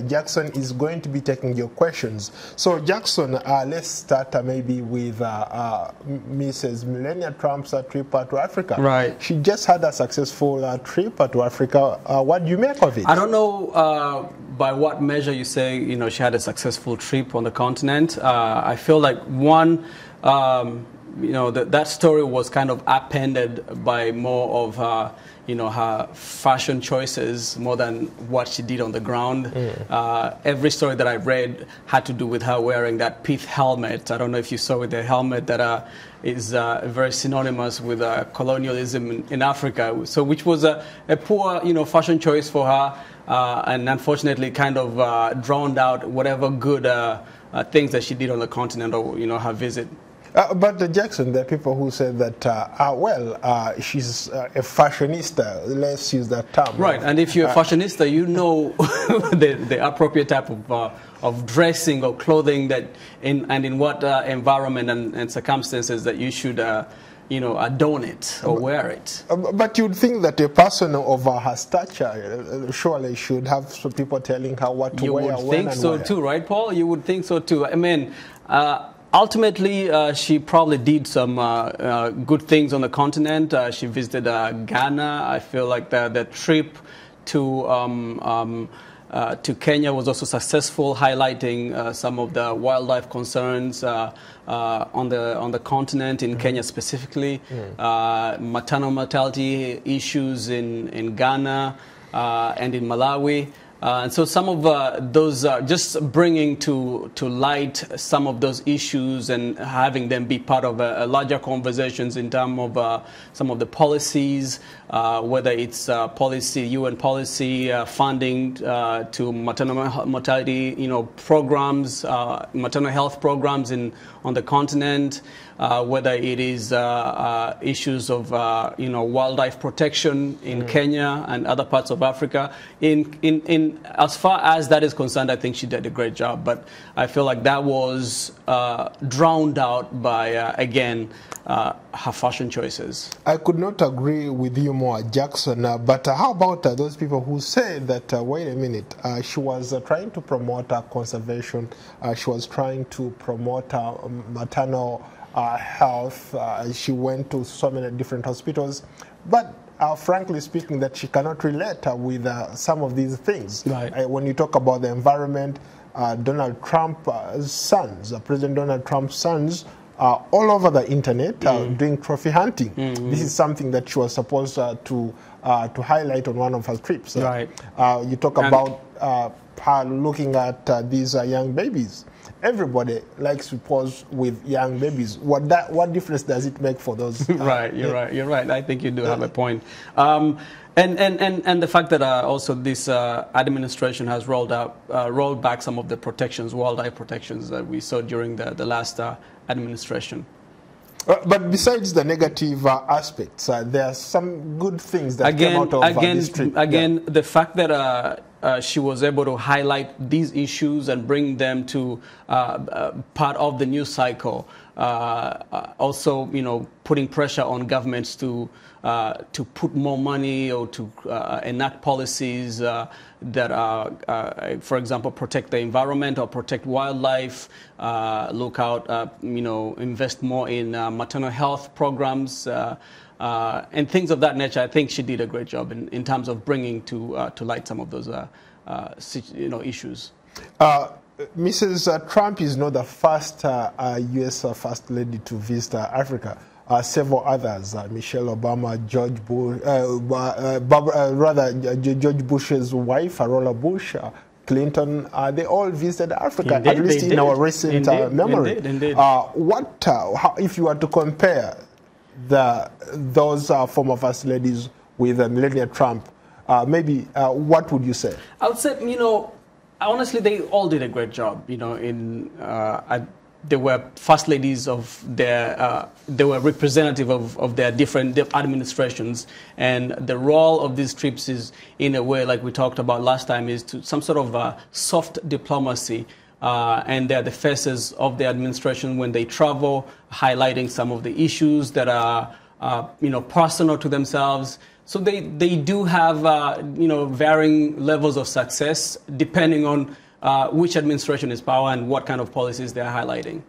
Jackson is going to be taking your questions. So, Jackson, let's start maybe with Mrs. Melania Trump's trip to Africa. Right. She just had a successful trip to Africa. What do you make of it? I don't know by what measure you say, she had a successful trip on the continent. I feel like one, that story was kind of appended by more of her fashion choices more than what she did on the ground. Every story that I read had to do with her wearing that pith helmet. I don't know if you saw with the helmet that is very synonymous with colonialism in Africa. So which was a poor, fashion choice for her. And unfortunately kind of drowned out whatever good things that she did on the continent or, her visit. But Jackson, there are people who say that, she's a fashionista. Let's use that term. Right, and if you're a fashionista, you know the appropriate type of dressing or clothing that, in what environment and circumstances that you should, adorn it or wear it. But you'd think that a person of her stature surely should have some people telling her what to wear. You would think so too, right, Paul? You would think so too. I mean, ultimately, she probably did some good things on the continent. She visited Ghana. I feel like the trip to Kenya was also successful, highlighting some of the wildlife concerns on the continent, in Kenya specifically, maternal mortality issues in Ghana and in Malawi. And so some of those, just bringing to light some of those issues and having them be part of a larger conversations in terms of some of the policies, whether it's policy, UN policy, funding to maternal mortality, programs, maternal health programs on the continent, whether it is issues of wildlife protection in Kenya and other parts of Africa. In as far as that is concerned, I think she did a great job. But I feel like that was drowned out by again her fashion choices. I could not agree with you more, Jackson. But how about those people who say that wait a minute, she was trying to promote conservation. She was trying to promote maternal health. She went to so many different hospitals, but frankly speaking, that she cannot relate with some of these things. Right. When you talk about the environment, Donald Trump's sons, President Donald Trump's sons, all over the internet doing trophy hunting. This is something that she was supposed to highlight on one of her trips. Right. You talk about her looking at these young babies. Everybody likes to pose with young babies. What difference does it make for those? Right, you're right. I think you do have a point. And the fact that also this administration has rolled back some of the protections, wildlife protections that we saw during the last administration. But besides the negative aspects, there are some good things that came out of this trip. Again, the fact that she was able to highlight these issues and bring them to part of the news cycle. Also, putting pressure on governments to put more money or to enact policies that are, for example, protect the environment or protect wildlife, look out, invest more in maternal health programs, and things of that nature. I think she did a great job in terms of bringing to light some of those issues. Mrs. Trump is not the first U.S. First Lady to visit Africa. Several others, Michelle Obama, George Bush, George Bush's wife, Arola Bush, Clinton, they all visited Africa, Indeed, at least in our recent memory. Indeed. How, if you were to compare those former First Ladies with Melania Trump, maybe what would you say? I would say, honestly, they all did a great job. They were first ladies of their, they were representative of their different administrations, and the role of these trips is, in a way, like we talked about last time, is to some sort of soft diplomacy. And they're the faces of the administration when they travel, highlighting some of the issues that are, personal to themselves, So they do have, varying levels of success depending on which administration is power and what kind of policies they're highlighting.